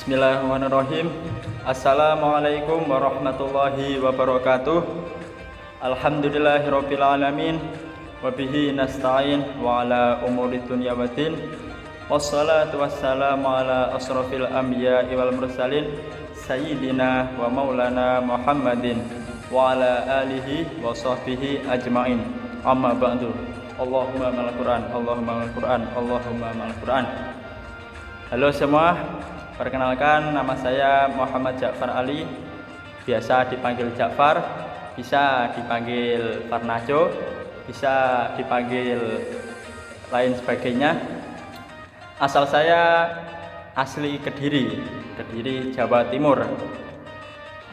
Bismillahirrahmanirrahim. Assalamualaikum warahmatullahi wabarakatuh. Alhamdulillahirabbil alamin wa bihi nasta'in wa ala umuri dunya waddin. Wassalatu wassalamu ala asrofil anbiya'i wal mursalin sayyidina wa maulana Muhammadin wa ala alihi wa sahbihi ajmain. Amma ba'du. Allahumma ma'al Qur'an, Allahumma ma'al Qur'an, Allahumma ma'al Qur'an. Halo semua. Perkenalkan, nama saya Muhammad Ja'far Ali, biasa dipanggil Ja'far, bisa dipanggil Farnajo, bisa dipanggil lain sebagainya. Asal saya asli Kediri, Jawa Timur.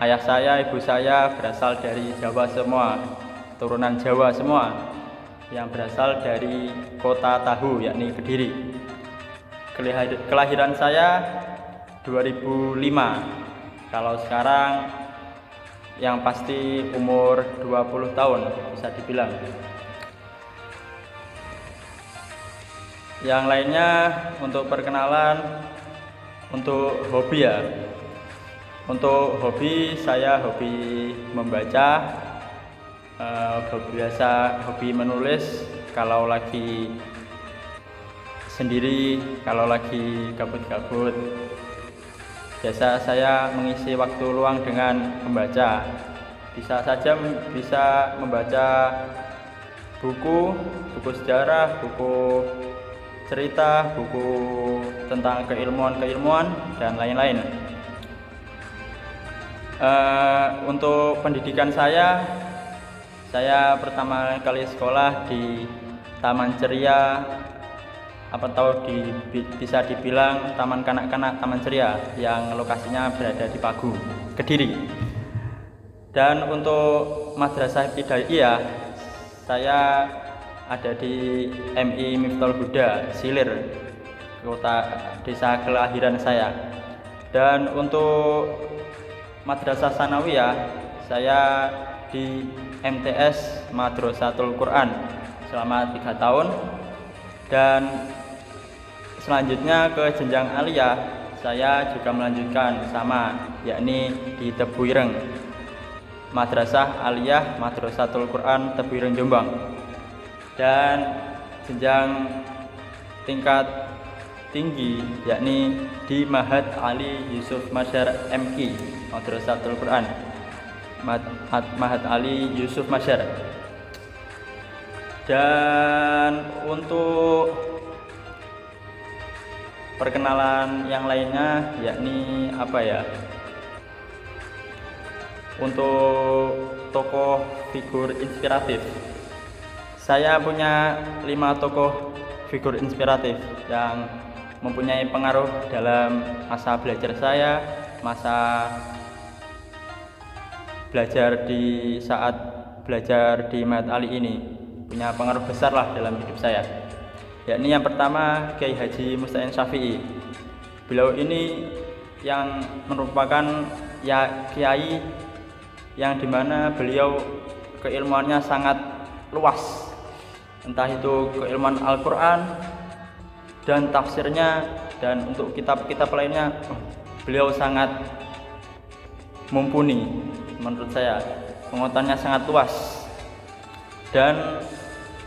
Ayah saya, ibu saya berasal dari Jawa semua, turunan Jawa semua, yang berasal dari kota Tahu, yakni Kediri. Kelahiran saya 2005. Kalau sekarang yang pasti umur 20 tahun bisa dibilang. Yang lainnya untuk perkenalan, untuk hobi ya. Untuk hobi saya hobi membaca, hobi menulis kalau lagi sendiri, kalau lagi gabut-gabut. Biasa saya mengisi waktu luang dengan membaca. Bisa membaca buku sejarah, buku cerita, buku tentang keilmuan dan lain-lain. Untuk pendidikan saya pertama kali sekolah di Taman Ceria, atau bisa dibilang Taman Kanak-kanak Taman Ceria, yang lokasinya berada di Pagu, Kediri. Dan untuk Madrasah Ibtidaiyah, saya ada di MI Miftahul Huda, Silir, desa kelahiran saya. Dan untuk Madrasah Sanawiyah, saya di MTS Madrasatul Quran selama 3 tahun. Dan selanjutnya ke jenjang aliyah, saya juga melanjutkan sama, yakni di Tebu Ireng, Madrasah Aliyah Madrasatul Quran Tebu Ireng, Jombang. Dan jenjang tingkat tinggi yakni di Ma'had Ali Yusuf Masyar MQ Madrasatul Quran, Ma'had Ali Yusuf Masyar. Dan untuk perkenalan yang lainnya, yakni apa ya, untuk tokoh figur inspiratif, saya punya 5 tokoh figur inspiratif yang mempunyai pengaruh dalam masa belajar saya, masa belajar di saat belajar di Ma'had Ali ini. Punya pengaruh besar lah dalam hidup saya. Yakni yang pertama, Kiai Haji Musta'in Syafi'i. Beliau ini yang merupakan kiai yang dimana beliau keilmuannya sangat luas, entah itu keilmuan Al-Quran dan tafsirnya, dan untuk kitab-kitab lainnya beliau sangat mumpuni. Menurut saya pengetahuannya sangat luas.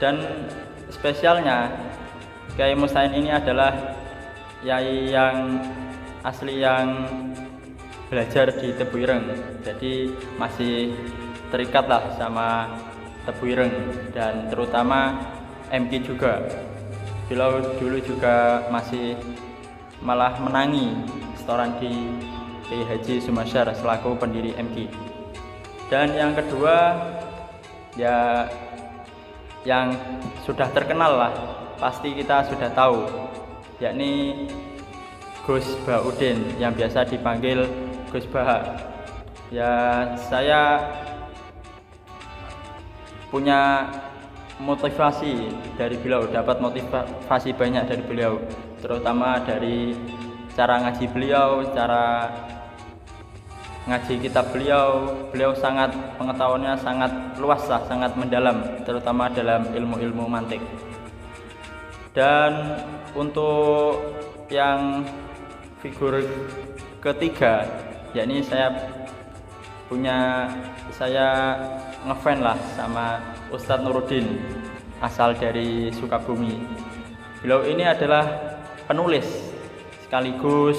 Dan spesialnya Kiai Musta'in ini adalah kiai yang asli yang belajar di Tebu Ireng, jadi masih terikat lah sama Tebu Ireng, dan terutama MQ juga. Beliau dulu juga masih malah menangi setoran di Kiai Haji Sumasyar selaku pendiri MQ. Dan yang kedua ya, yang sudah terkenal lah, pasti kita sudah tahu, yakni Gus Baudin yang biasa dipanggil Gus Baha. Ya, saya punya motivasi dari beliau, dapat motivasi banyak dari beliau, terutama dari cara ngaji beliau, cara ngaji kitab beliau sangat, pengetahuannya sangat luas lah, sangat mendalam, terutama dalam ilmu-ilmu mantik. Dan untuk yang figur ketiga, yakni saya ngefans lah sama Ustadz Nuruddin, asal dari Sukabumi. Beliau ini adalah penulis sekaligus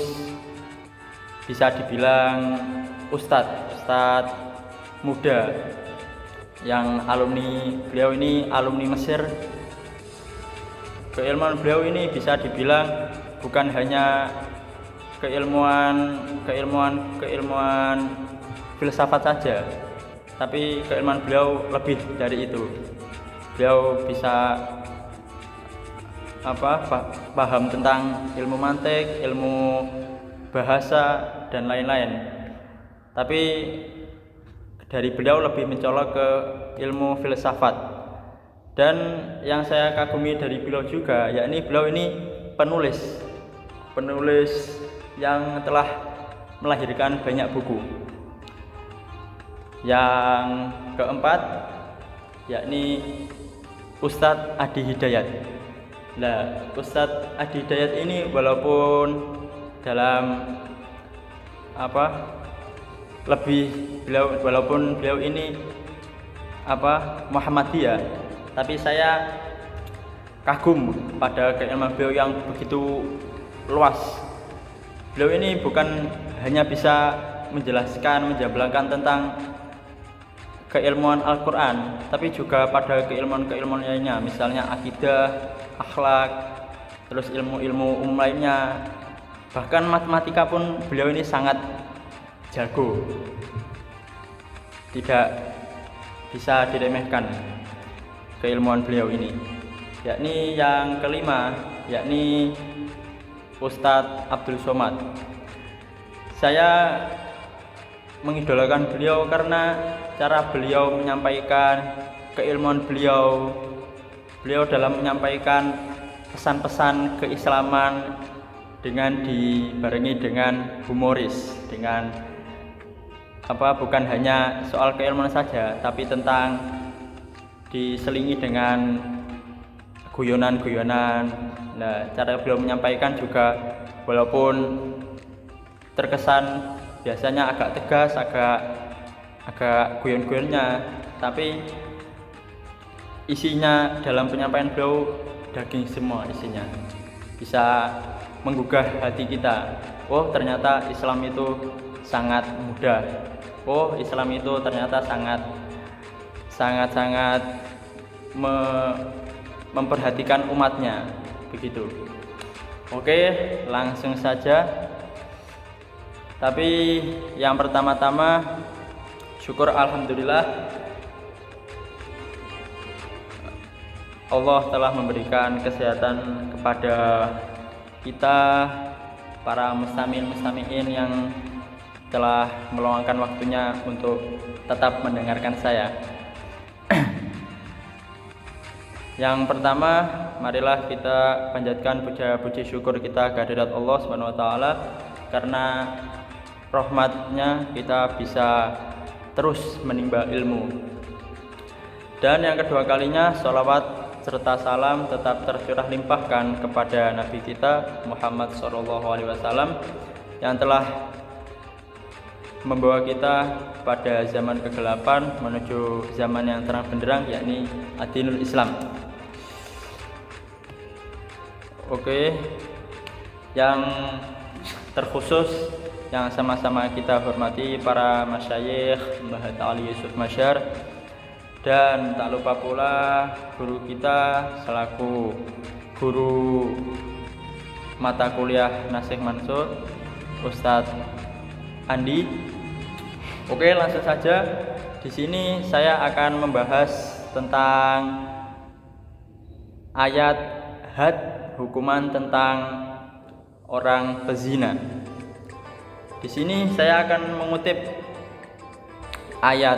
bisa dibilang ustadz muda yang beliau ini alumni Mesir. Keilmuan beliau ini bisa dibilang bukan hanya keilmuan filsafat saja, tapi keilmuan beliau lebih dari itu. Beliau bisa paham tentang ilmu mantik, ilmu bahasa dan lain-lain. Tapi dari beliau lebih mencolok ke ilmu filsafat. Dan yang saya kagumi dari beliau juga, yakni beliau ini penulis yang telah melahirkan banyak buku. Yang keempat, yakni Ustadz Adi Hidayat. Nah, Ustadz Adi Hidayat ini walaupun dalam walaupun beliau ini Muhammadiyah, tapi saya kagum pada keilmuan beliau yang begitu luas. Beliau ini bukan hanya bisa menjabarkan tentang keilmuan Al-Quran, tapi juga pada keilmuan lainnya, misalnya akidah, akhlak, terus ilmu lainnya. Bahkan matematika pun beliau ini sangat jago, tidak bisa diremehkan keilmuan beliau ini. Yakni yang kelima, yakni Ustadz Abdul Somad. Saya mengidolakan beliau karena cara beliau menyampaikan keilmuan beliau dalam menyampaikan pesan-pesan keislaman dengan dibarengi dengan humoris, dengan bukan hanya soal keilmuan saja, tapi tentang diselingi dengan guyonan-guyonan. Nah, cara beliau menyampaikan juga walaupun terkesan biasanya agak tegas, agak guyon-guyonnya, tapi isinya dalam penyampaian beliau daging semua isinya. Bisa menggugah hati kita. Oh, ternyata Islam itu sangat mudah. Oh, Islam itu ternyata sangat memperhatikan umatnya, begitu. Oke, langsung saja. Tapi yang pertama-tama syukur alhamdulillah Allah telah memberikan kesehatan kepada kita para mustami'in yang telah meluangkan waktunya untuk tetap mendengarkan saya. Yang pertama, marilah kita panjatkan puja-puji syukur kita kehadirat Allah Subhanahu wa taala, karena rahmatnya kita bisa terus menimba ilmu. Dan yang kedua kalinya, sholawat serta salam tetap tercurah limpahkan kepada Nabi kita Muhammad SAW yang telah membawa kita pada zaman kegelapan menuju zaman yang terang benderang, yakni Adinul Islam. Oke, yang terkhusus yang sama-sama kita hormati para masyayikh, Mbah Ali Yusuf Masyar, dan tak lupa pula guru kita selaku guru mata kuliah Nasikh Mansur, Ustadz Andi. Oke, langsung saja. Di sini saya akan membahas tentang ayat had, hukuman tentang orang pezina. Di sini saya akan mengutip ayat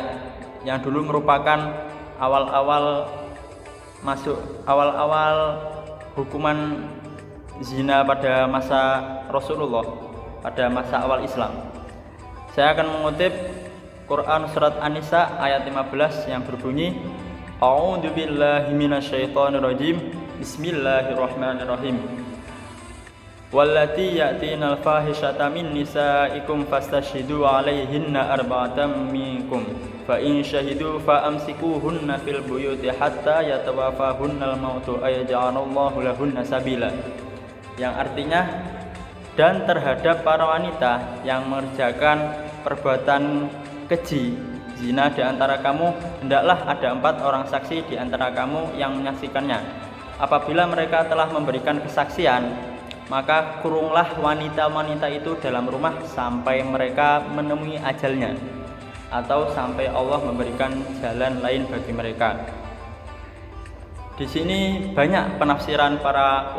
yang dulu merupakan awal-awal hukuman zina pada masa Rasulullah, pada masa awal Islam. Saya akan mengutip Quran surat An-Nisa ayat 15 yang berbunyi, A'udzubillahi minasyaitonirrajim, Bismillahirrahmanirrahim. wallati ya'tinal fahishata min nisaikum fastashhidu 'alaihinna arba'atan minkum fa in syahidu fa amsikuhunna fil buyuti hatta yatawafahunnal mautu ayja'alallahu lahunna sabila, yang artinya, dan terhadap para wanita yang mengerjakan perbuatan keji zina di antara kamu, hendaklah ada 4 orang saksi di antara kamu yang menyaksikannya. Apabila mereka telah memberikan kesaksian, maka kurunglah wanita-wanita itu dalam rumah sampai mereka menemui ajalnya, atau sampai Allah memberikan jalan lain bagi mereka. Di sini banyak penafsiran para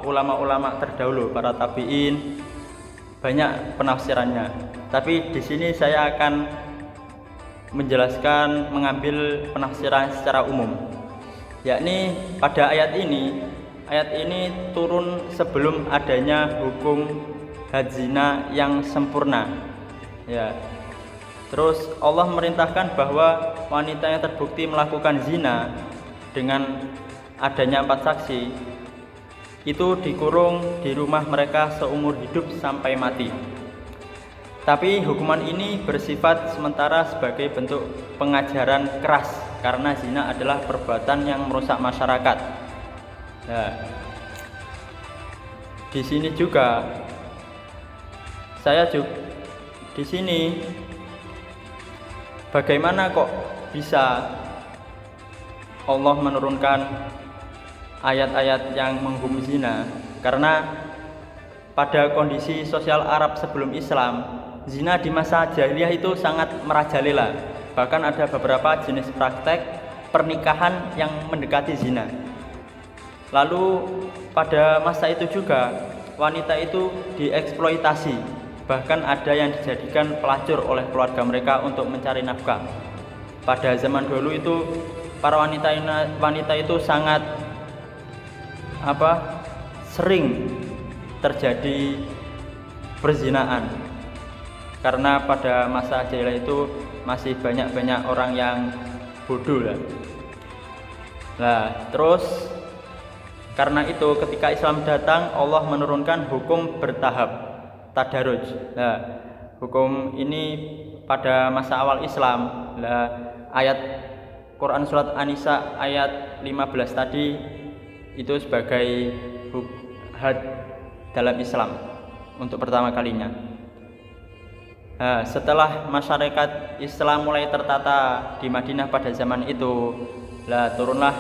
ulama-ulama terdahulu, para tabi'in, banyak penafsirannya. Tapi di sini saya akan menjelaskan, mengambil penafsiran secara umum, yakni pada ayat ini turun sebelum adanya hukum had zina yang sempurna, ya. Terus Allah merintahkan bahwa wanita yang terbukti melakukan zina dengan adanya 4 saksi itu dikurung di rumah mereka seumur hidup sampai mati. Tapi hukuman ini bersifat sementara sebagai bentuk pengajaran keras, karena zina adalah perbuatan yang merusak masyarakat. Nah, di sini juga di sini bagaimana kok bisa Allah menurunkan ayat-ayat yang menghukum zina? Karena pada kondisi sosial Arab sebelum Islam, zina di masa jahiliyah itu sangat merajalela. Bahkan ada beberapa jenis praktek pernikahan yang mendekati zina. Lalu pada masa itu juga wanita itu dieksploitasi, bahkan ada yang dijadikan pelacur oleh keluarga mereka untuk mencari nafkah. Pada zaman dulu itu para wanita itu sangat sering terjadi perzinaan, karena pada masa jahiliyah itu masih banyak orang yang bodoh lah. Nah, terus karena itu ketika Islam datang, Allah menurunkan hukum bertahap, tadaruj. Nah, hukum ini pada masa awal Islam. Nah, ayat Quran surat An-Nisa ayat 15 tadi itu sebagai had dalam Islam untuk pertama kalinya. Nah, setelah masyarakat Islam mulai tertata di Madinah pada zaman itu, turunlah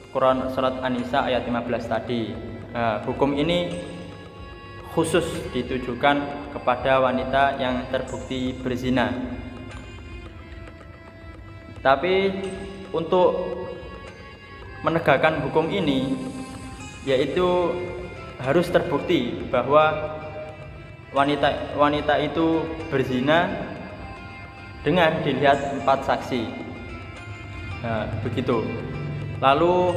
Quran surat An-Nisa ayat 15 tadi. Nah, hukum ini khusus ditujukan kepada wanita yang terbukti berzina. Tapi untuk menegakkan hukum ini, yaitu harus terbukti bahwa wanita itu berzina dengan dilihat 4 saksi. Nah, begitu. Lalu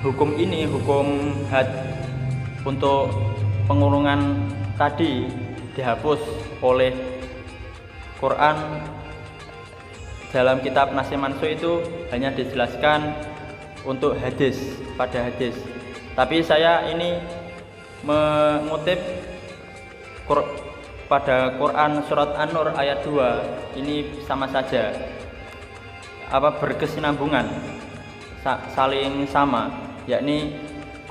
hukum had untuk pengurungan tadi dihapus oleh Quran. Dalam kitab Nasih Mansukh itu hanya dijelaskan untuk pada hadis. Tapi saya ini mengutip pada Quran surat An-Nur ayat 2, ini sama saja, berkesinambungan, saling sama, yakni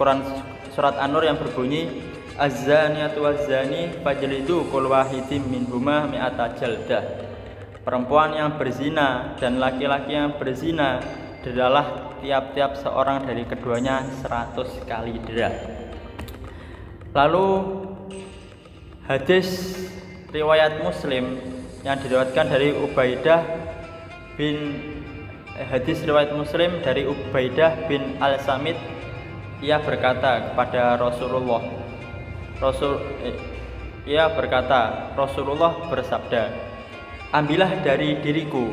Quran surat An-Nur yang berbunyi az-zaniyatu waz-zani fajlidu kull wahidin minhuma mi'ata jaldah. Perempuan yang berzina dan laki-laki yang berzina adalah tiap-tiap seorang dari keduanya 100 kali dera. Lalu hadis riwayat Muslim yang diriwayatkan dari Ubaidah bin Al-Samit, ia berkata kepada Rasulullah bersabda, ambillah dari diriku,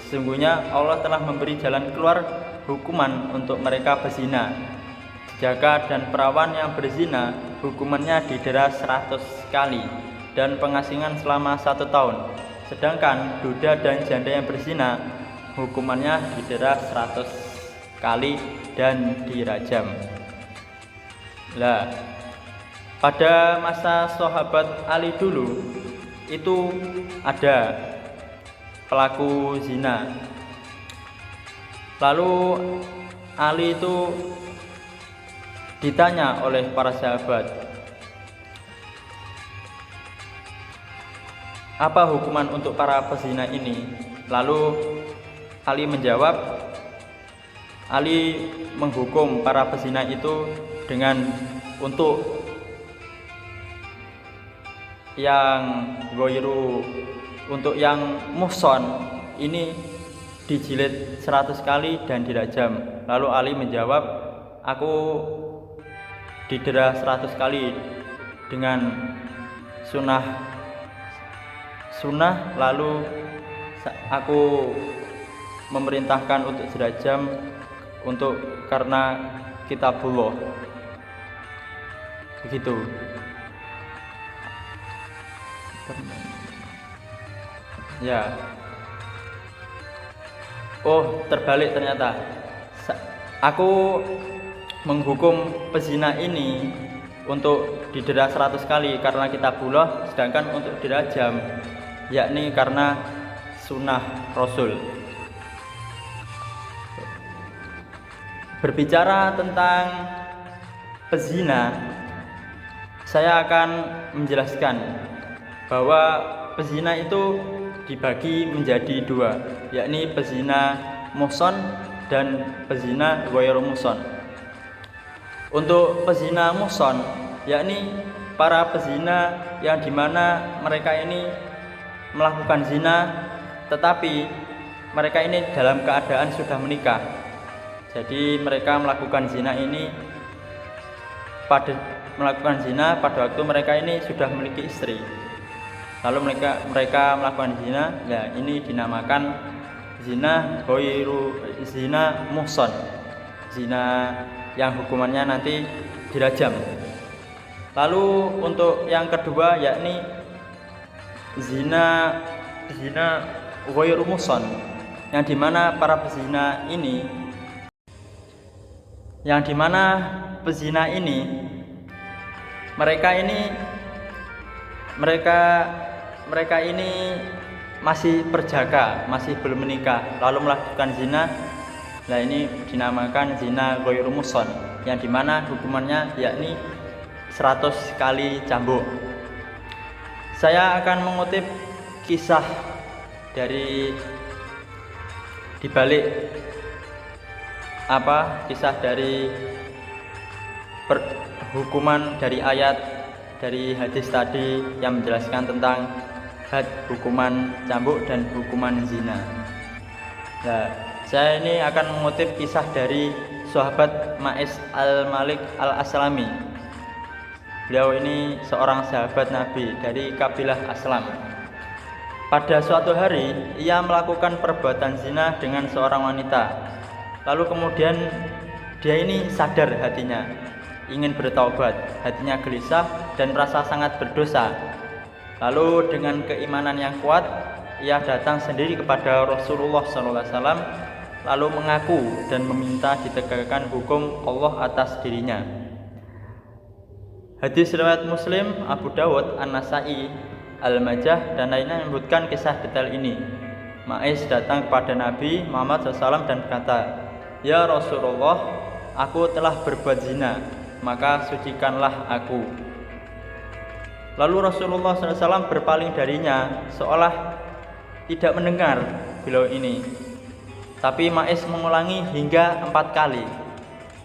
sesungguhnya Allah telah memberi jalan keluar hukuman untuk mereka berzina. Jaka dan perawan yang berzina hukumannya didera 100 kali dan pengasingan selama 1 tahun. Sedangkan duda dan janda yang berzina hukumannya didera 100 kali dan dirajam. Lah, pada masa sahabat Ali dulu itu ada pelaku zina. Lalu Ali itu ditanya oleh para sahabat, apa hukuman untuk para pezina ini? Lalu Ali menjawab, Ali menghukum para pezina itu dengan untuk yang goiru, untuk yang muhson ini dijilid 100 kali dan dirajam. Lalu Ali menjawab, aku didera 100 kali dengan sunnah, lalu aku memerintahkan untuk dirajam karena kitabullah. Begitu. Ya. Oh, terbalik ternyata. Aku menghukum pezina ini untuk didera 100 kali karena kitabullah, sedangkan untuk dirajam yakni karena sunnah Rasul. Berbicara tentang pezina, saya akan menjelaskan bahwa pezina itu dibagi menjadi dua, yakni pezina muhson dan pezina ghairu muhson. Untuk pezina muhson, yakni para pezina yang dimana mereka ini melakukan zina, tetapi mereka ini dalam keadaan sudah menikah. Jadi mereka melakukan zina pada waktu mereka ini sudah memiliki istri. Lalu mereka melakukan zina, ya ini dinamakan zina muhson, zina yang hukumannya nanti dirajam. Lalu untuk yang kedua yakni zina ghairu muhson, yang dimana pezina ini mereka ini masih perjaka, masih belum menikah, lalu melakukan zina. Nah, ini dinamakan zina ghairu muhson, yang dimana hukumannya yakni 100 kali cambuk. Saya akan mengutip kisah dari hukuman dari ayat dari hadis tadi yang menjelaskan tentang hukuman cambuk dan hukuman zina. Nah, saya ini akan mengutip kisah dari sahabat Ma'is al-Malik al-Aslami. Beliau ini seorang sahabat Nabi dari kabilah Aslam. Pada suatu hari ia melakukan perbuatan zina dengan seorang wanita. Lalu kemudian dia ini sadar hatinya, ingin bertaubat, hatinya gelisah dan merasa sangat berdosa. Lalu dengan keimanan yang kuat, ia datang sendiri kepada Rasulullah SAW, lalu mengaku dan meminta ditegakkan hukum Allah atas dirinya. Hadis riwayat Muslim, Abu Dawud, An-Nasai, Al-Majah dan lainnya menyebutkan kisah detail ini. Ma'is datang kepada Nabi Muhammad SAW dan berkata, "Ya Rasulullah, aku telah berbuat zina, maka sucikanlah aku." Lalu Rasulullah SAW berpaling darinya seolah tidak mendengar beliau ini. Tapi Ma'is mengulangi hingga 4 kali.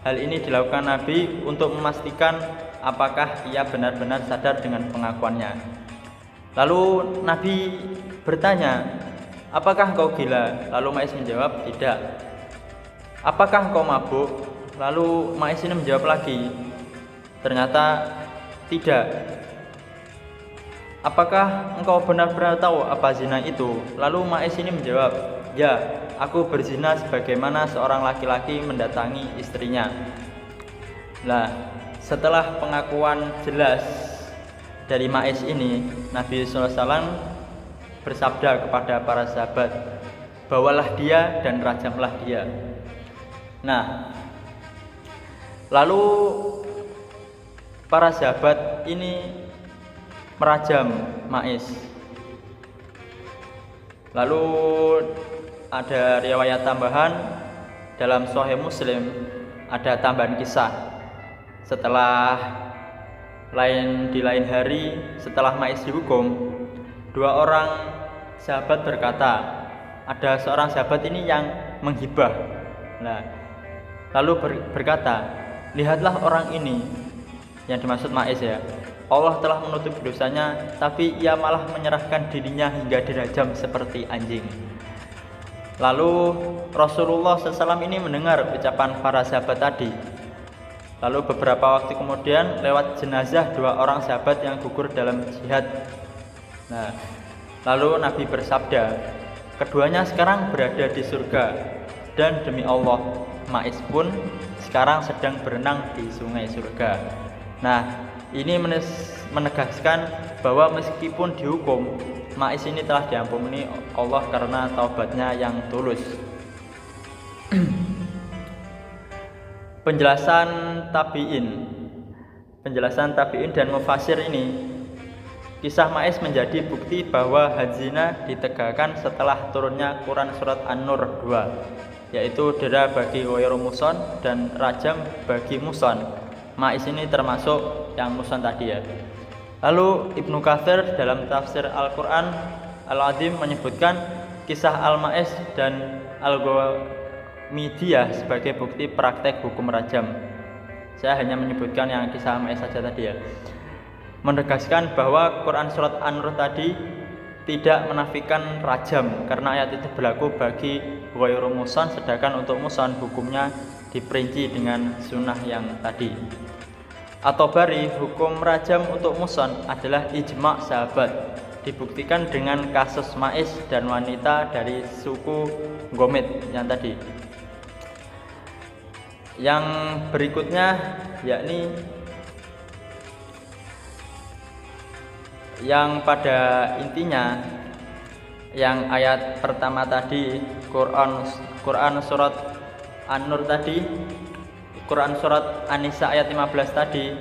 Hal ini dilakukan Nabi untuk memastikan apakah ia benar-benar sadar dengan pengakuannya. Lalu Nabi bertanya, "Apakah engkau gila?" Lalu Ma'is menjawab, "Tidak." "Apakah engkau mabuk?" Lalu Ma'is ini menjawab lagi, "Ternyata tidak." "Apakah engkau benar-benar tahu apa zina itu?" Lalu Ma'is ini menjawab, "Ya, aku berzina sebagaimana seorang laki-laki mendatangi istrinya." Nah, setelah pengakuan jelas dari Ma'is ini, Nabi SAW bersabda kepada para sahabat, "Bawalah dia dan rajamlah dia." Nah, lalu para sahabat ini merajam Maiz. Lalu ada riwayat tambahan dalam Sahih Muslim, ada tambahan kisah setelah di lain hari setelah Maiz dihukum, dua orang sahabat berkata, ada seorang sahabat ini yang menghibah. Nah, lalu berkata, lihatlah orang ini, yang dimaksud Maiz ya, Allah telah menutup dosanya, tapi ia malah menyerahkan dirinya hingga dirajam seperti anjing. Lalu Rasulullah SAW ini mendengar ucapan para sahabat tadi. Lalu beberapa waktu kemudian lewat jenazah dua orang sahabat yang gugur dalam jihad. Nah, lalu Nabi bersabda, keduanya sekarang berada di surga, dan demi Allah, Maiz pun sekarang sedang berenang di sungai surga. Nah, ini menegaskan bahwa meskipun dihukum, Maiz ini telah diampuni Allah karena taubatnya yang tulus. Penjelasan tabi'in dan mufasir ini, kisah Maiz menjadi bukti bahwa had zina ditegakkan setelah turunnya Quran surat An-Nur 2, yaitu dera bagi ghairu muhsan dan rajam bagi muhsan. Maiz ini termasuk yang muhsan tadi ya. Lalu Ibnu Katsir dalam tafsir Al-Quran Al-Azim menyebutkan kisah Al-Maiz dan Al-Ghamidiyah sebagai bukti praktek hukum rajam. Saya hanya menyebutkan yang kisah Maiz saja tadi ya. Menegaskan bahwa Quran surat An-Nur tadi tidak menafikan rajam karena ayat itu berlaku bagi ghairu muhsan, sedangkan untuk muhsan hukumnya diperinci dengan sunnah yang tadi. At-Tabari, hukum rajam untuk muhsan adalah ijma' sahabat, dibuktikan dengan kasus Maiz dan wanita dari suku Gomid yang tadi. Yang berikutnya yakni yang pada intinya yang ayat pertama tadi Quran surat An-Nur tadi, Quran surat An-Nisa ayat 15 tadi,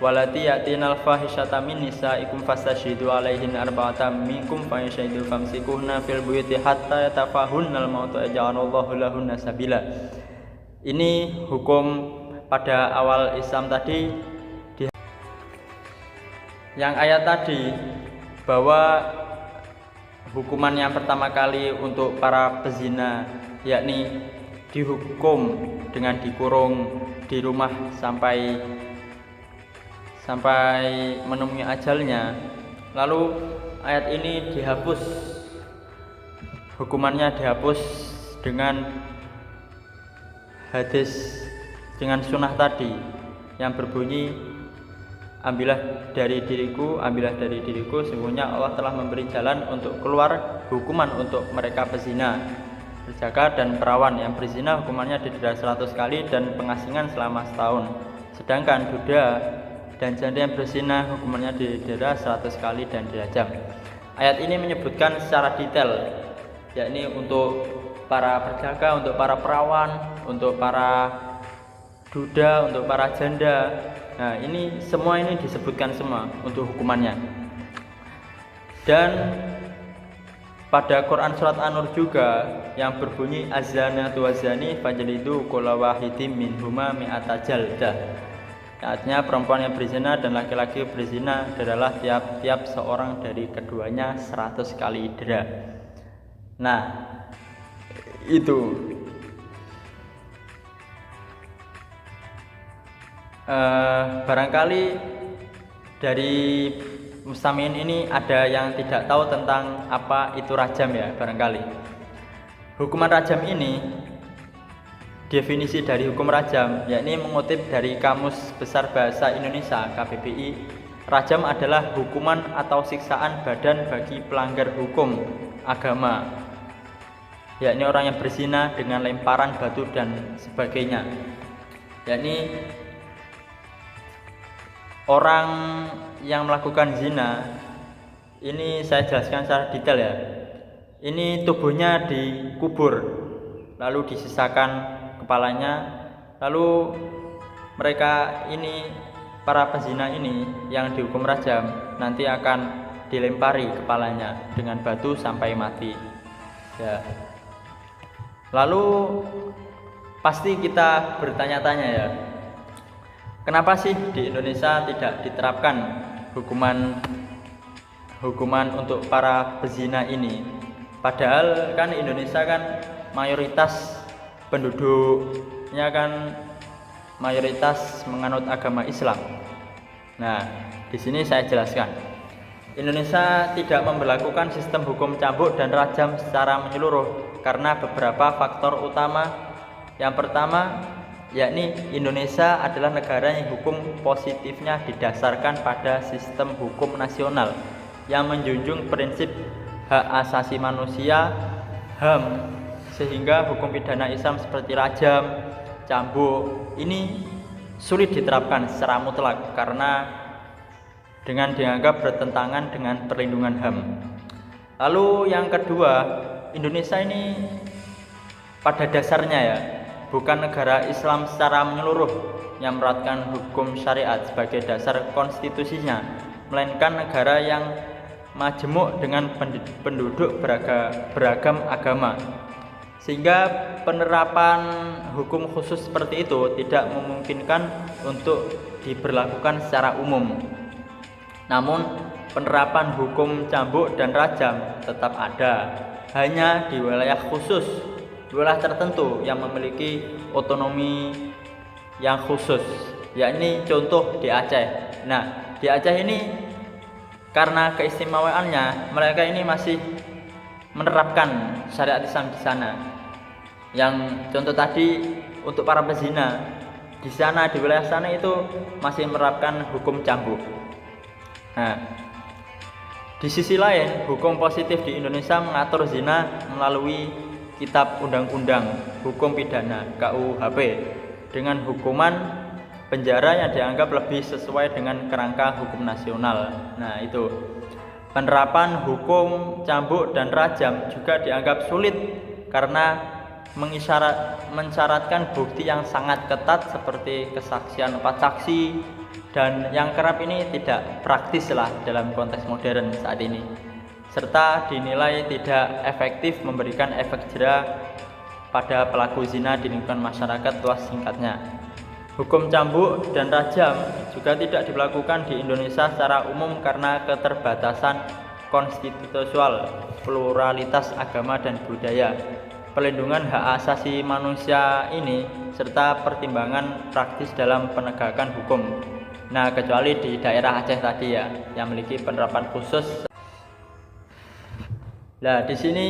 walati yatinal fahisyata min nisaikum fastashidu alaihin arba'atam minkum fa yashidu famsikuhna fil buyuti hatta yatafahunnal mautu aja'alallahu lahunna sabila. Ini hukum pada awal Islam tadi. Yang ayat tadi bahwa hukuman yang pertama kali untuk para pezina yakni dihukum dengan dikurung di rumah sampai menemui ajalnya. Lalu ayat ini dihapus, hukumannya dihapus dengan hadis, dengan sunnah tadi yang berbunyi, ambillah dari diriku, sesungguhnya Allah telah memberi jalan untuk keluar hukuman untuk mereka pezina, berjaga dan perawan. Yang berzina hukumannya didenda 100 kali dan pengasingan selama setahun. Sedangkan duda dan janda yang berzina hukumannya didenda 100 kali dan dirajam. Ayat ini menyebutkan secara detail, yakni untuk para berjaga, untuk para perawan, untuk para duda, untuk para janda. Nah, ini semua ini disebutkan semua untuk hukumannya. Dan pada Quran surat An-Nur juga yang berbunyi az-zanatu waz-zani fajlidu kulla wahidin minhuma mi'ata jaldah. Artinya perempuan yang berzina dan laki-laki berzina adalah tiap-tiap seorang dari keduanya 100 kali dera. Nah, itu barangkali dari mustami'in ini ada yang tidak tahu tentang apa itu rajam ya, barangkali. Hukuman rajam ini, definisi dari hukum rajam yakni mengutip dari Kamus Besar Bahasa Indonesia KBBI, rajam adalah hukuman atau siksaan badan bagi pelanggar hukum agama, yakni orang yang berzina dengan lemparan batu dan sebagainya. Yakni orang yang melakukan zina, ini saya jelaskan secara detail ya. Ini tubuhnya dikubur, lalu disisakan kepalanya. Lalu mereka ini, para pezina ini yang dihukum rajam, nanti akan dilempari kepalanya dengan batu sampai mati ya. Lalu pasti kita bertanya-tanya ya, kenapa sih di Indonesia tidak diterapkan hukuman untuk para pezina ini? Padahal kan Indonesia kan mayoritas penduduknya kan mayoritas menganut agama Islam. Nah, di sini saya jelaskan. Indonesia tidak memberlakukan sistem hukum cambuk dan rajam secara menyeluruh karena beberapa faktor utama. Yang pertama, yakni Indonesia adalah negara yang hukum positifnya didasarkan pada sistem hukum nasional yang menjunjung prinsip hak asasi manusia (HAM), sehingga hukum pidana Islam seperti rajam, cambuk ini sulit diterapkan secara mutlak karena dengan dianggap bertentangan dengan perlindungan HAM. Lalu yang kedua, Indonesia ini pada dasarnya ya bukan negara Islam secara menyeluruh yang menerapkan hukum syariat sebagai dasar konstitusinya, melainkan negara yang majemuk dengan penduduk beragam agama, sehingga penerapan hukum khusus seperti itu tidak memungkinkan untuk diberlakukan secara umum. Namun penerapan hukum cambuk dan rajam tetap ada, hanya di wilayah khusus, wilayah tertentu yang memiliki otonomi yang khusus, yakni contoh di Aceh. Nah, di Aceh ini karena keistimewaannya, mereka ini masih menerapkan syariat Islam di sana. Yang contoh tadi untuk para pezina di sana, di wilayah sana itu masih menerapkan hukum cambuk. Nah, di sisi lain, hukum positif di Indonesia mengatur zina melalui Kitab Undang-Undang Hukum Pidana (KUHP) dengan hukuman penjara yang dianggap lebih sesuai dengan kerangka hukum nasional. Nah, itu penerapan hukum cambuk dan rajam juga dianggap sulit karena mensyaratkan bukti yang sangat ketat seperti kesaksian 4 saksi, dan yang kerap ini tidak praktis lah dalam konteks modern saat ini, serta dinilai tidak efektif memberikan efek jera pada pelaku zina di lingkungan masyarakat luas singkatnya. Hukum cambuk dan rajam juga tidak diberlakukan di Indonesia secara umum karena keterbatasan konstitusional, pluralitas agama dan budaya, perlindungan hak asasi manusia ini, serta pertimbangan praktis dalam penegakan hukum. Nah, kecuali di daerah Aceh tadi ya, yang memiliki penerapan khusus. Nah, di sini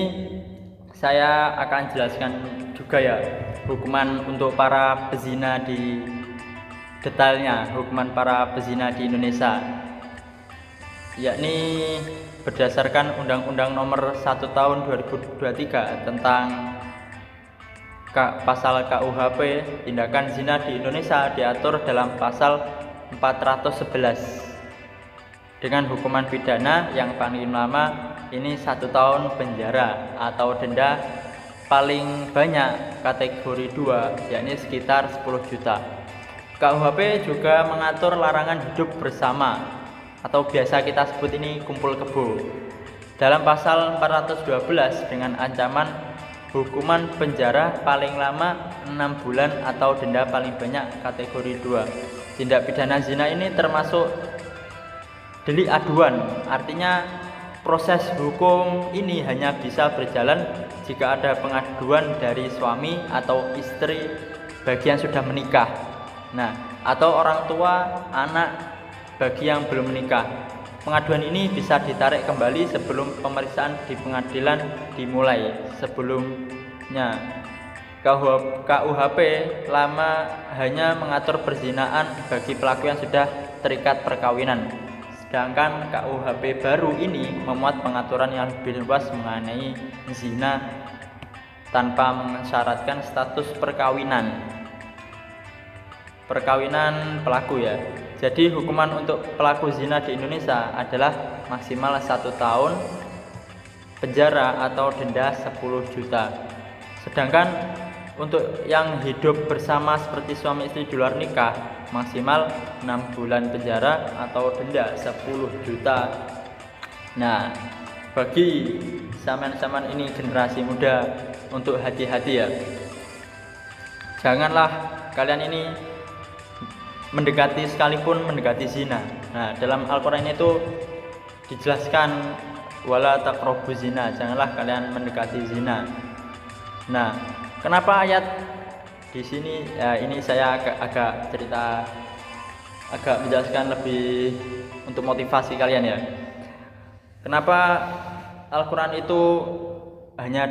saya akan jelaskan juga ya hukuman untuk para pezina di detailnya, hukuman para pezina di Indonesia, yakni berdasarkan Undang-Undang Nomor 1 Tahun 2023 tentang pasal KUHP, tindakan zina di Indonesia diatur dalam pasal 411 dengan hukuman pidana yang paling lama ini 1 tahun penjara atau denda paling banyak kategori 2, yakni sekitar 10 juta. KUHP juga mengatur larangan hidup bersama atau biasa kita sebut ini kumpul kebo dalam pasal 412 dengan ancaman hukuman penjara paling lama 6 bulan atau denda paling banyak kategori 2. Tindak pidana zina ini termasuk delik aduan, artinya proses hukum ini hanya bisa berjalan jika ada pengaduan dari suami atau istri bagi yang sudah menikah, nah, atau orang tua anak bagi yang belum menikah. Pengaduan ini bisa ditarik kembali sebelum pemeriksaan di pengadilan dimulai. Sebelumnya KUHP lama hanya mengatur perzinaan bagi pelaku yang sudah terikat perkawinan, sedangkan KUHP baru ini memuat pengaturan yang lebih luas mengenai zina tanpa mensyaratkan status perkawinan pelaku ya. Jadi hukuman untuk pelaku zina di Indonesia adalah maksimal 1 tahun penjara atau denda 10 juta. Sedangkan untuk yang hidup bersama seperti suami istri di luar nikah maksimal 6 bulan penjara atau denda 10 juta. Nah, bagi saman-saman ini generasi muda untuk hati-hati ya. Janganlah kalian ini mendekati, sekalipun mendekati zina. Nah, dalam Al-Qur'an itu dijelaskan wala taqrabu zina, janganlah kalian mendekati zina. Nah, kenapa ayat di sini ya, ini saya agak cerita, agak menjelaskan lebih untuk motivasi kalian ya. Kenapa Al-Qur'an itu hanya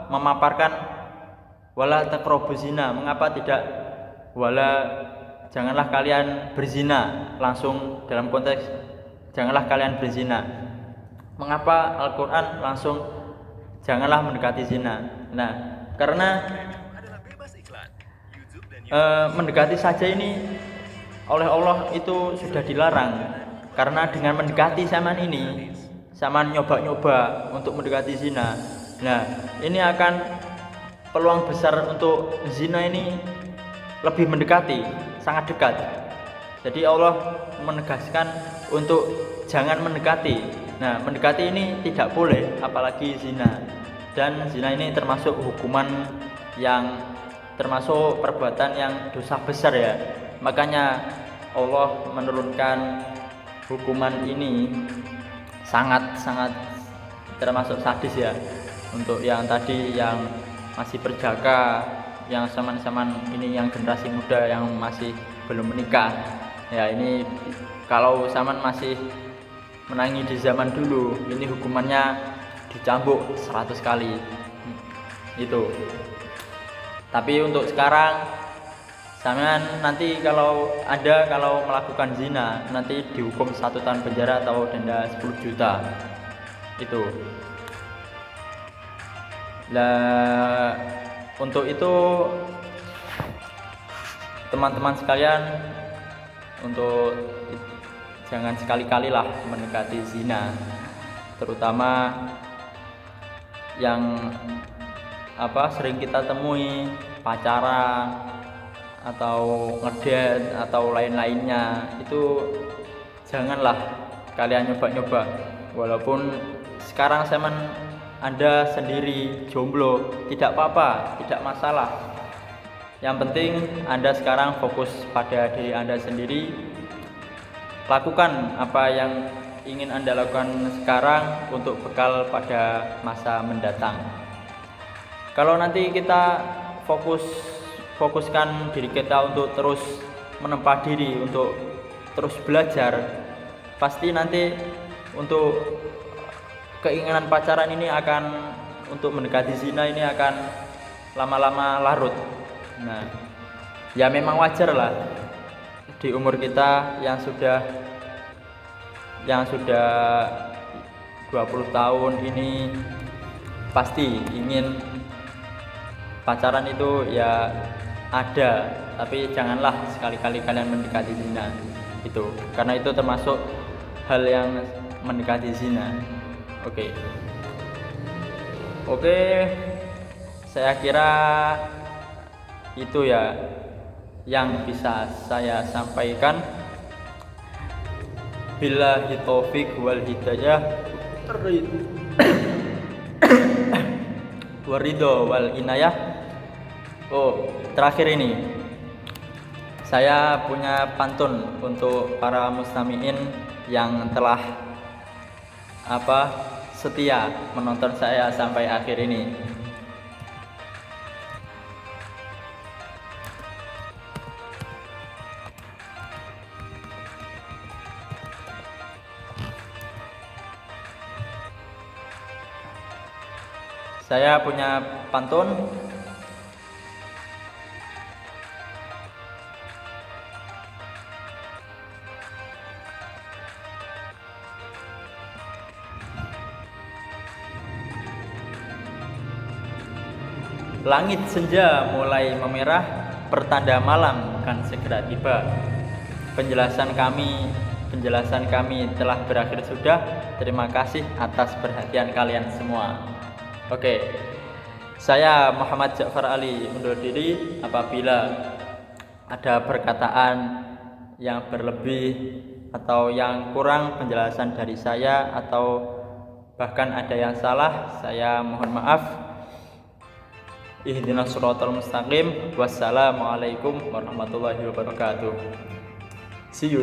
memaparkan wala taqrabu zina, mengapa tidak janganlah kalian berzina, langsung dalam konteks janganlah kalian berzina. Mengapa Al-Qur'an langsung janganlah mendekati zina? Nah, karena mendekati saja ini oleh Allah itu sudah dilarang. Karena dengan mendekati zaman ini, zaman nyoba-nyoba untuk mendekati zina. Nah, ini akan peluang besar untuk zina ini lebih mendekati, sangat dekat. Jadi Allah menegaskan untuk jangan mendekati. Nah, mendekati ini tidak boleh, apalagi zina. Dan zina ini termasuk hukuman yang termasuk perbuatan yang dosa besar ya. Makanya Allah menurunkan hukuman ini sangat termasuk sadis ya. Untuk yang tadi yang masih berjaka, yang zaman-zaman ini yang generasi muda yang masih belum menikah. Ya, ini kalau zaman masih menangi di zaman dulu, ini hukumannya dicambuk 100 kali. Itu. Tapi untuk sekarang sampean nanti kalau melakukan zina nanti dihukum 1 tahun penjara atau denda 10 juta. Itu. Nah, untuk itu teman-teman sekalian, untuk jangan sekali-kali lah mendekati zina, terutama yang sering kita temui pacaran atau ngedate atau lain-lainnya. Itu janganlah kalian nyoba-nyoba. Walaupun sekarang zaman Anda sendiri jomblo, tidak apa-apa, tidak masalah. Yang penting Anda sekarang fokus pada diri Anda sendiri. Lakukan apa yang ingin Anda lakukan sekarang untuk bekal pada masa mendatang. Kalau nanti kita fokuskan diri kita untuk terus menempa diri, untuk terus belajar, pasti nanti untuk keinginan pacaran ini akan, untuk mendekati zina ini akan lama-lama larut. Nah, ya memang wajar lah di umur kita yang sudah 20 tahun ini pasti ingin pacaran itu ya ada, tapi janganlah sekali-kali kalian mendekati zina itu, karena itu termasuk hal yang mendekati zina. Oke, saya kira itu ya yang bisa saya sampaikan. Billahi taufik wal hidayah waridho wal inayah. Terakhir ini saya punya pantun untuk para mustamiin yang telah setia menonton saya sampai akhir ini. Saya punya pantun. Langit senja mulai memerah, pertanda malam kan segera tiba. Penjelasan kami telah berakhir sudah. Terima kasih atas perhatian kalian semua. Saya Muhammad Ja'far Ali undur diri. Apabila ada perkataan yang berlebih atau yang kurang penjelasan dari saya atau bahkan ada yang salah, saya mohon maaf. Ihdinas shiratal mustaqim. Wassalamualaikum warahmatullahi wabarakatuh. See you.